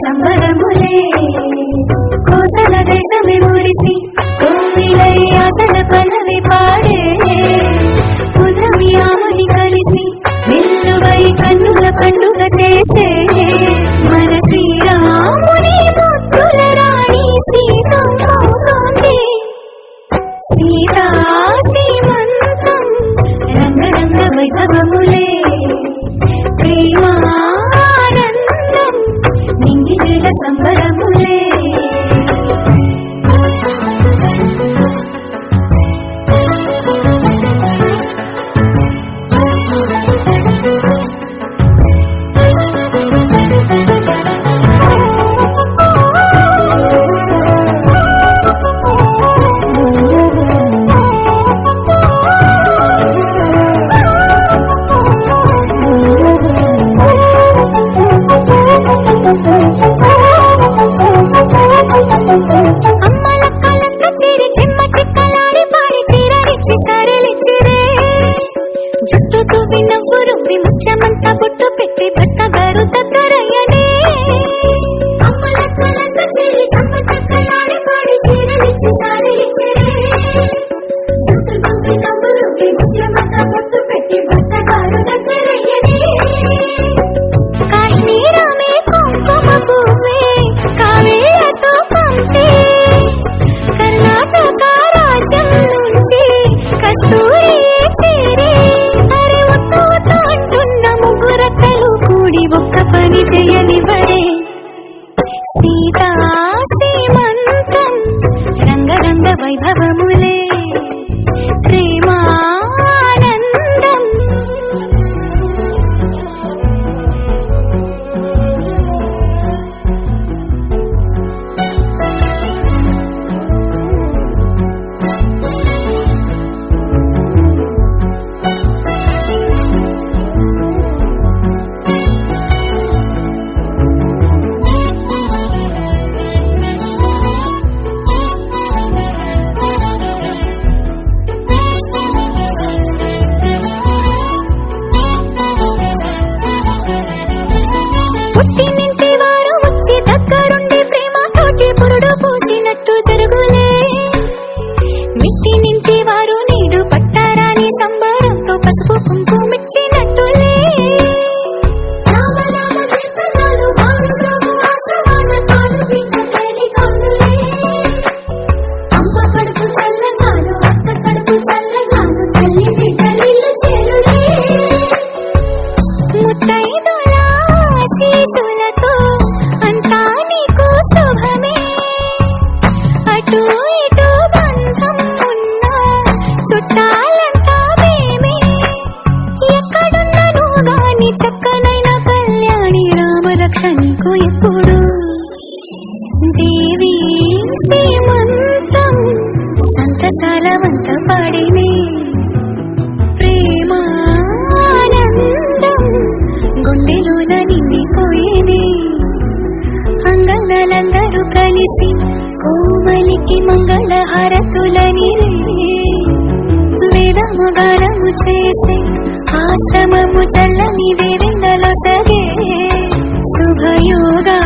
సంబరములే కోసల దేశమే మురిసి కోవిలై ఆసన పల్లవి పాడే పున్నమి ఆముని కలిసి నిల్లువై కన్నుల పండుగ చేసే మన శ్రీరాముని ముద్దుల రాణి సీతమ్మౌతోంది సీతా సీమంతం రంగరంగ వైభవములే ప్రేమానందం నింగివేళ సంబరములే జుట్టుకు వినవ్వు రువ్వి ముచ్చమంతా బొట్టు పెట్టి భర్త గారు దగ్గరయ్యనే అమ్మలక్కలంతా చేరి చమ్మ చక్కలాడి పాడి చీరలిచ్చి సారీలిచ్చిరే జుట్టుకు వినవ్వు రువ్వి ముచ్చమంతా బొట్టు పెట్టి భర్త గారు దగ్గరయ్యనే కాశ్మీరమే కుంకుమ పువ్వే కావేళ్లతో పంచే కర్ణాటక రాజ్యం నుంచి కస్తూరి చేరే కూడి ఒక్క పని చేయనివ్వడే సీతా సీమంతం రంగరంగ వైభవములే ప్రేమానందం పుట్టినింటి వారు వచ్చి దగ్గరుండి ప్రేమతోటి పురుడు పోసినట్టు జరుగులే మిట్టినింటి వారు నీడు పట్టారాని సంబరంతో పసుపు కుంకుమిచ్చినట్టులే అమ్మ కడుపు చల్లగాను అక్క కడుపు చల్లగాను తల్లి బిడ్డలిల్లు చేరులే ముత్తైదుల ఆశీసులతో అంతా నీకు శుభమే అటు ఇటు బంధం ఉన్నా చుట్టాలంతా మేమే ఎక్కడున్నను గాని చక్కనైన కళ్యాణి రామరక్ష నీకు ఎప్పుడు దేవి సీమంతం సంతసాల వంత పాడినే ప్రేమానందం గుండెలోన నిండిపోయేనే అంగళ్ళందరూ కలిసి కోమలికి మంగళ హారతులని వేదము గానము చేసే ఆశ్రమము చల్లని వేదలో సగే శుభయోగా